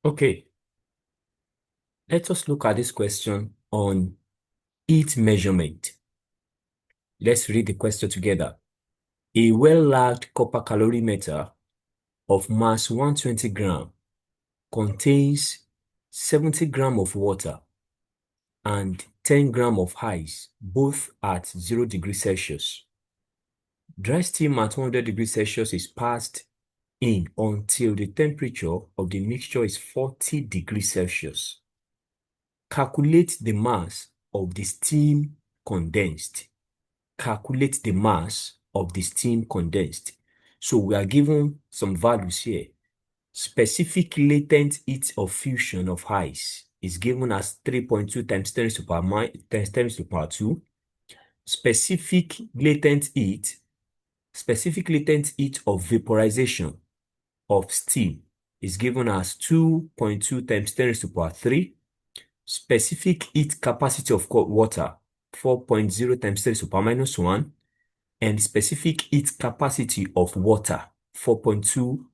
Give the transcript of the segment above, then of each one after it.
Okay, let us look at this question on heat measurement. Let's read the question together. A well-lagged copper calorimeter of mass 120 gram contains 70 gram of water and 10 gram of ice, both at 0 degrees Celsius. Dry steam at 100 degrees Celsius is passed in until the temperature of the mixture is 40 degrees Celsius. Calculate the mass of the steam condensed. Calculate the mass of the steam condensed. So we are given some values here. Specific latent heat of fusion of ice is given as 3.2 times 10 to the power 10 to the power 2. Specific latent heat of vaporization of steam is given as 2.2 times 10 to the power 3. Specific heat capacity of water, 4.0 times 10 to the power minus 1. And specific heat capacity of water, 4.2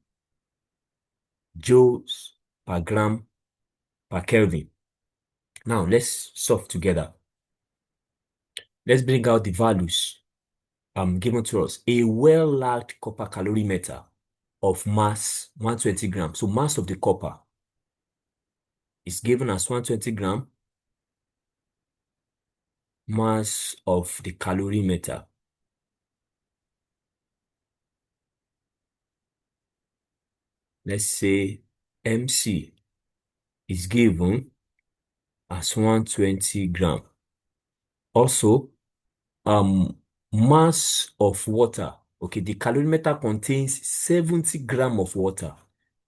joules per gram per Kelvin. Now, let's solve together. Let's bring out the values given to us. A well-lagged copper calorimeter of mass 120 grams. So mass of the copper is given as 120 gram. Mass of the calorimeter. Let's say MC is given as 120 gram. Also, mass of water. Okay, the calorimeter contains 70 gram of water.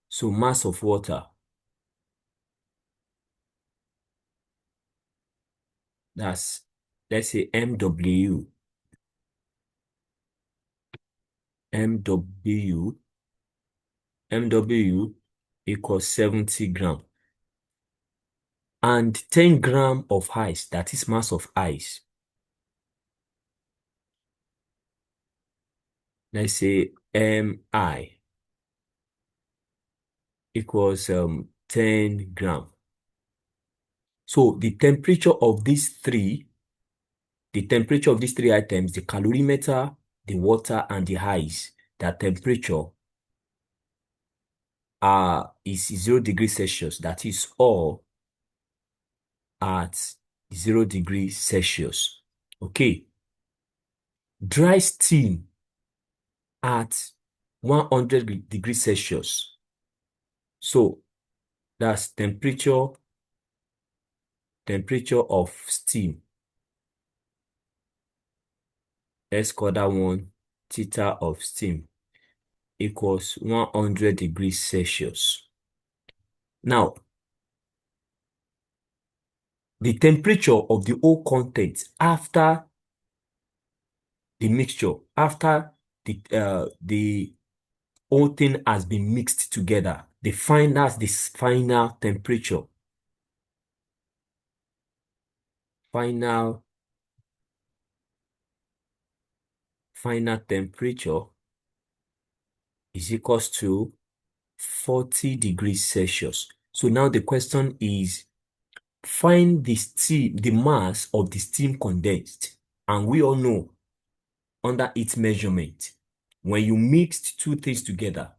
So mass of water, that's, let's say MW. MW, MW equals 70 gram. And 10 gram of ice, that is mass of ice. Let's say MI equals 10 gram. So the temperature of these three items, the calorimeter, the water, and the ice, their temperature is 0 degrees Celsius. That is all at 0 degrees Celsius. Okay. Dry steam at 100 degrees Celsius. So that's temperature of steam. Let's call that one theta of steam equals 100 degrees Celsius. Now, the temperature of the whole content after the mixture, after the whole thing has been mixed together, that's this final temperature. Final temperature is equals to 40 degrees Celsius. So now the question is, find the mass of the steam condensed. And we all know, under heat measurement, when you mixed two things together,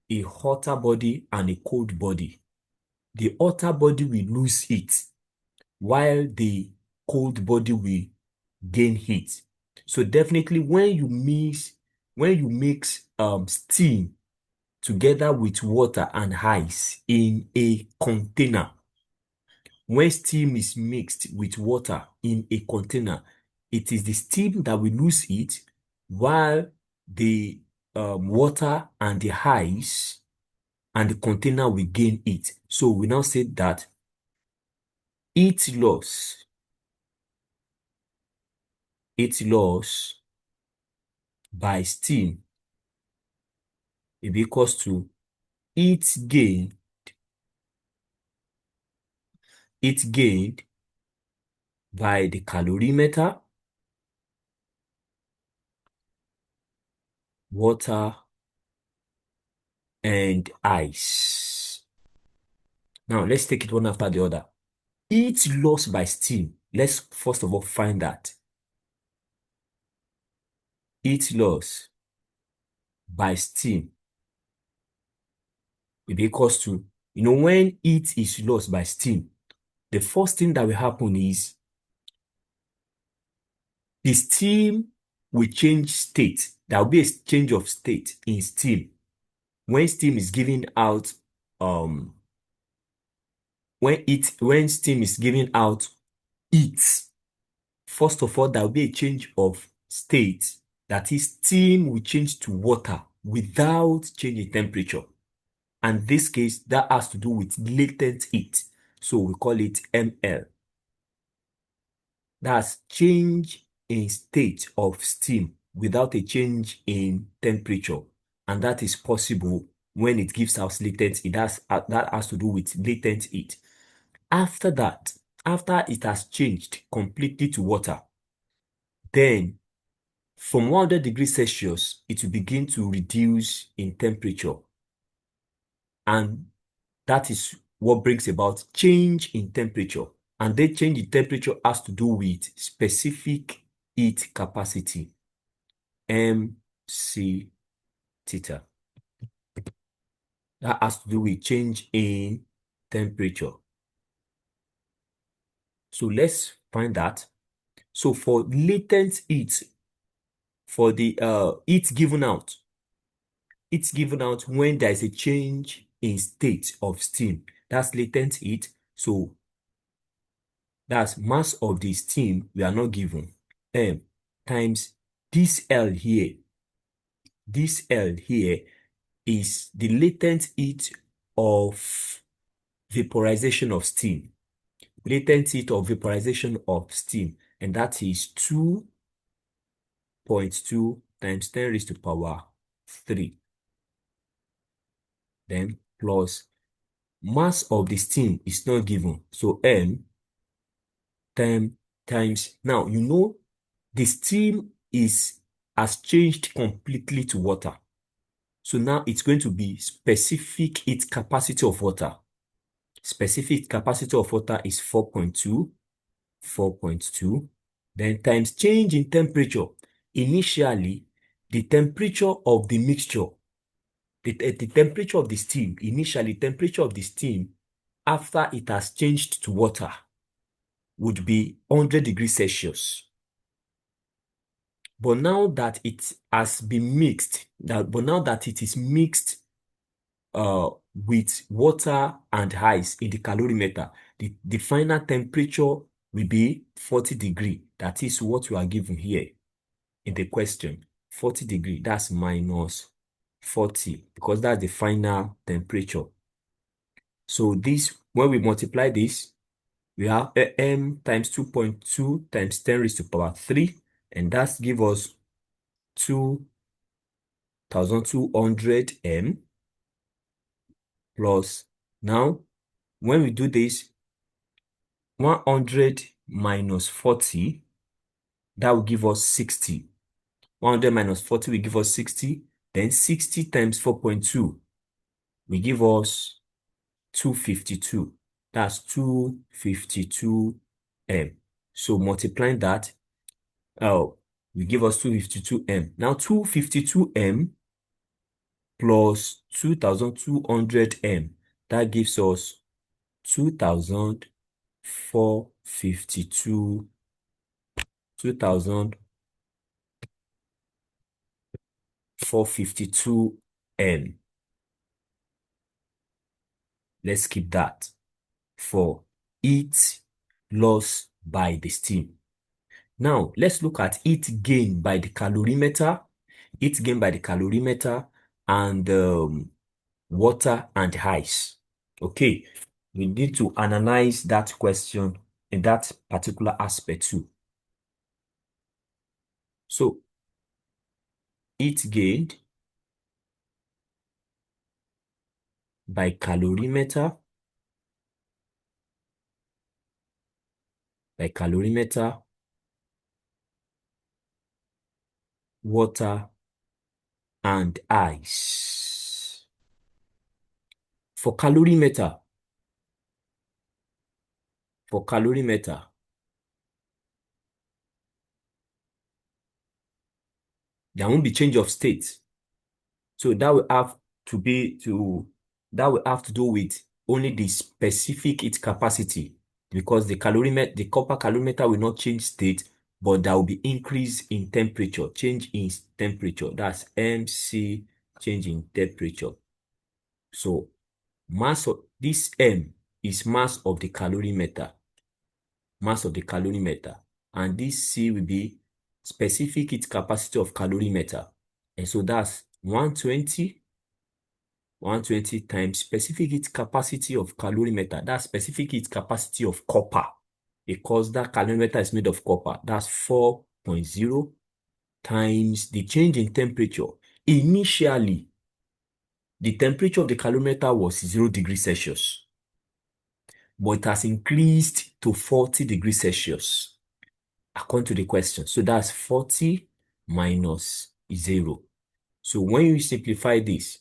a hotter body and a cold body, the hotter body will lose heat, while the cold body will gain heat. So definitely when you mix steam together with water and ice in a container, when steam is mixed with water in a container, it is the steam that will lose heat, while the water and the ice and the container will gain heat. So we now say that heat loss by steam is equals to heat gained by the calorimeter, water, and ice. Now, let's take it one after the other. Heat lost by steam. Let's first of all find that. Heat loss by steam will be equals to, when heat is lost by steam, the first thing that will happen is the steam will change state. There will be a change of state in steam. When steam is giving out, when steam is giving out heat, first of all, there will be a change of state. That is, steam will change to water without changing temperature. And this case, that has to do with latent heat. So we call it ML. That's change in state of steam without a change in temperature. And that is possible when it gives out latent heat. That has to do with latent heat. After that, after it has changed completely to water, then from 100 degrees Celsius, it will begin to reduce in temperature. And that is what brings about change in temperature. And the change in temperature has to do with specific heat capacity, MC theta. That has to do with change in temperature. So let's find that. So for latent heat, for the heat given out when there is a change in state of steam. That's latent heat. So that's mass of the steam we are not given. M times this L here. This L here is the latent heat of vaporization of steam. Latent heat of vaporization of steam. And that is 2.2 times 10 raised to power 3. Then plus mass of the steam is not given. So M times, now the steam has changed completely to water. So now it's going to be specific heat capacity of water. Specific capacity of water is 4.2. Then times change in temperature. Initially, the temperature of the mixture, the temperature of the steam, after it has changed to water, would be 100 degrees Celsius. But now that it has been mixed, now that it is mixed with water and ice in the calorimeter, the final temperature will be 40 degrees. That is what we are given here in the question. 40 degrees, that's minus 40, because that's the final temperature. So this, when we multiply this, we have M times 2.2 times 10 raised to power 3, and that gives us 2,200 M plus, now, when we do this, 100 minus 40, that will give us 60. 100 minus 40 will give us 60. Then 60 times 4.2 will give us 252. That's 252 M. So multiplying that, will give us 252 M. Now 252 M plus 2,200 M, that gives us 2,452 M. Let's keep that for heat loss by the steam. Now, let's look at heat gain by the calorimeter, and water and ice. Okay, we need to analyze that question in that particular aspect too. So, heat gained by calorimeter, water, and ice. For calorimeter, for calorimeter, there won't be change of state. So that will have to do with only the specific heat capacity, because the copper calorimeter will not change state, but there will be increase in temperature, change in temperature. That's MC, change in temperature. So mass of this M is mass of the calorimeter, and this C will be specific heat capacity of calorimeter. And so that's 120 times specific heat capacity of calorimeter. That's specific heat capacity of copper, because that calorimeter is made of copper. That's 4.0 times the change in temperature. Initially, the temperature of the calorimeter was 0 degrees Celsius, but it has increased to 40 degrees Celsius according to the question. So that's 40 minus 0. So when you simplify this,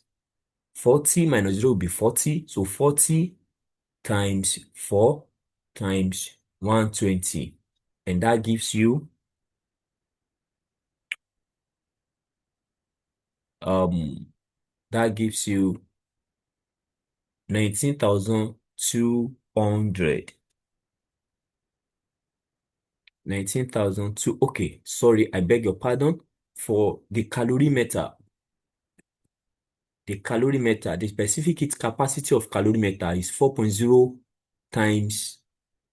40 minus 0 will be 40. So 40 times 4 times 120. And that gives you 19,200. 19,002. Okay, sorry, I beg your pardon. For the calorimeter, the specific heat capacity of calorimeter is 4.0 times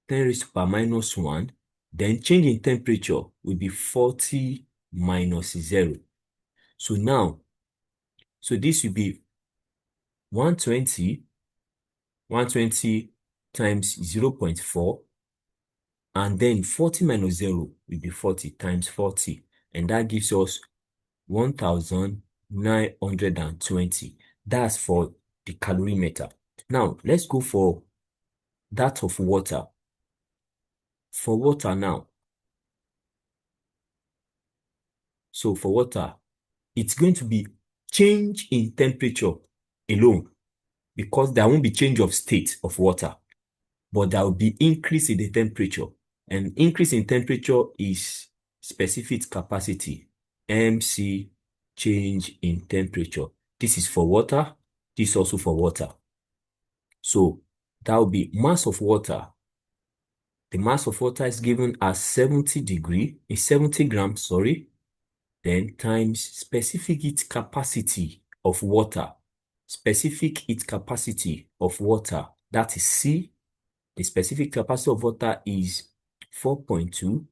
10 raised to power minus 1. Then change in temperature will be 40 minus 0. So now, this will be 120 times 0.4, and then 40 minus 0 will be 40 times 40, and that gives us 1,920. That's for the calorimeter. Now, let's go for that of water. For water now, so for water, it's going to be change in temperature alone, because there won't be change of state of water, but there will be increase in the temperature. And increase in temperature is specific capacity, MC, change in temperature. This is for water. This is also for water. So that will be mass of water. The mass of water is given as 70 grams, then times specific heat capacity of water. Specific heat capacity of water, that is C. The specific capacity of water is 4.2.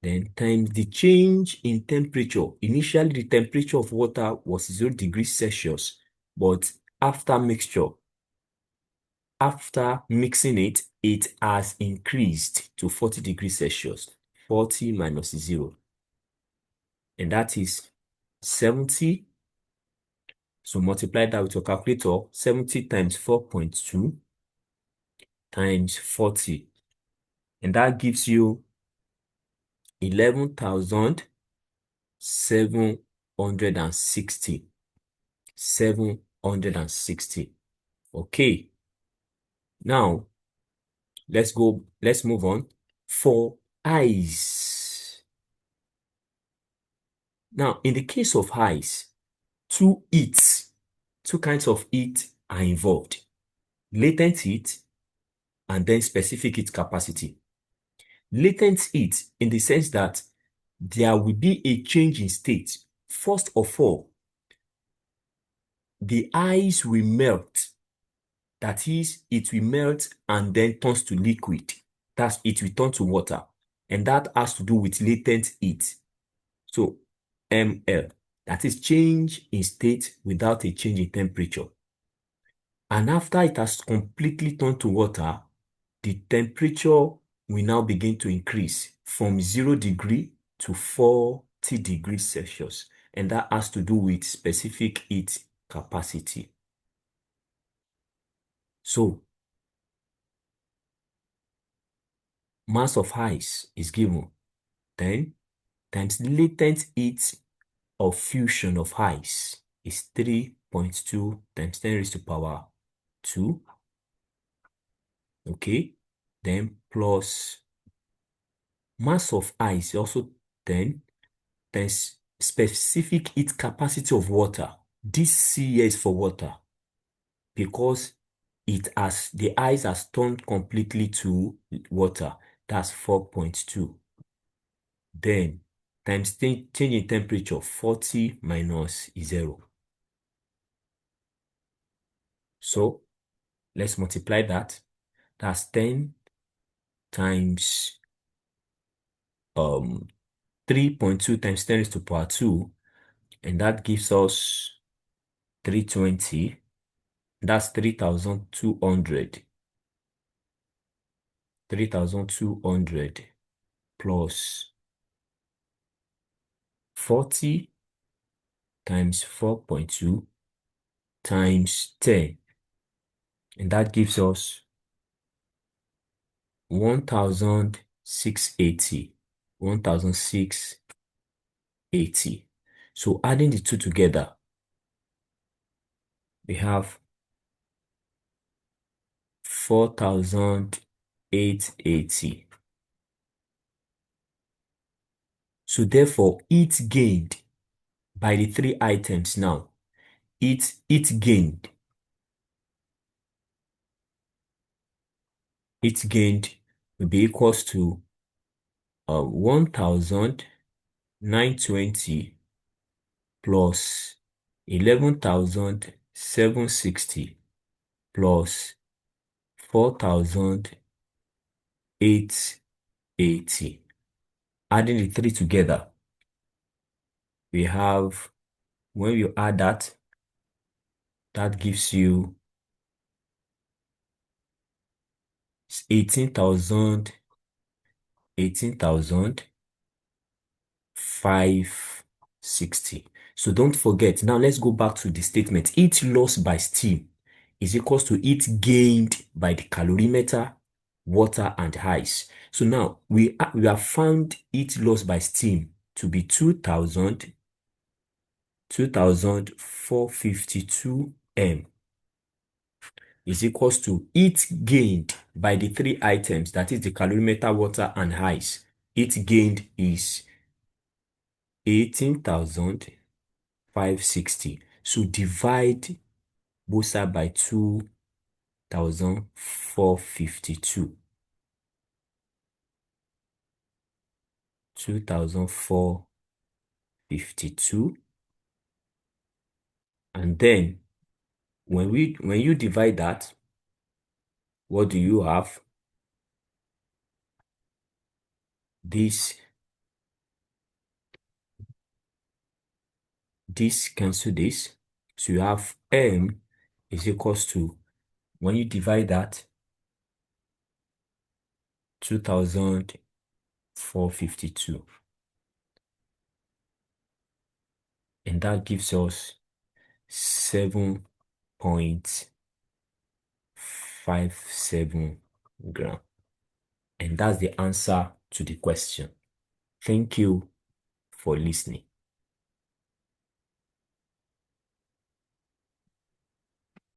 Then times the change in temperature. Initially, the temperature of water was 0 degrees Celsius, but after mixing it, it has increased to 40 degrees Celsius. 40 minus 0. And that is 70. So multiply that with your calculator. 70 times 4.2 times 40. And that gives you 11,760. 760. Okay. Now, let's move on. For ice. Now, in the case of ice, two kinds of heat are involved. Latent heat and then specific heat capacity. Latent heat in the sense that there will be a change in state. First of all, the ice will melt. That is, it will melt and then turns to liquid. That's it will turn to water. And that has to do with latent heat. So ML, that is change in state without a change in temperature. And after it has completely turned to water, the temperature will now begin to increase from 0 degree to 40 degrees Celsius. And that has to do with specific heat capacity. So, mass of ice is given 10 times latent heat of fusion of ice is 3.2 times 10 raised to power 2. Okay. then plus mass of ice also 10, then specific heat capacity of water. This C here is for water because the ice has turned completely to water. That's 4.2. Then times change in temperature, 40 minus 0. So let's multiply that. That's 10 times 3.2 times 10 raised to power 2, and that gives us 320. That's 3,200. 3,200 plus 40 times 4.2 times 10, and that gives us 1,680. 1,680. So adding the two together, we have 4,880. So therefore, heat gained by the three items now, heat gained will be equals to 1,920 plus 11,760 plus 4,880. Adding the three together, we have, when you add that, that gives you 18,000, 18,560. So don't forget. Now let's go back to the statement. Heat lost by steam is equals to heat gained by the calorimeter, water, and ice. So now we have found heat lost by steam to be 2,452 M is equals to heat gained by the three items, that is the calorimeter, water, and ice. Heat gained is 18,560. So divide both sides by 2,452. 2,452. And then when you divide that, what do you have? This cancel this. So you have M is equals to, when you divide that, 2,452. And that gives us 7.57 gram. And that's the answer to the question. Thank you for listening.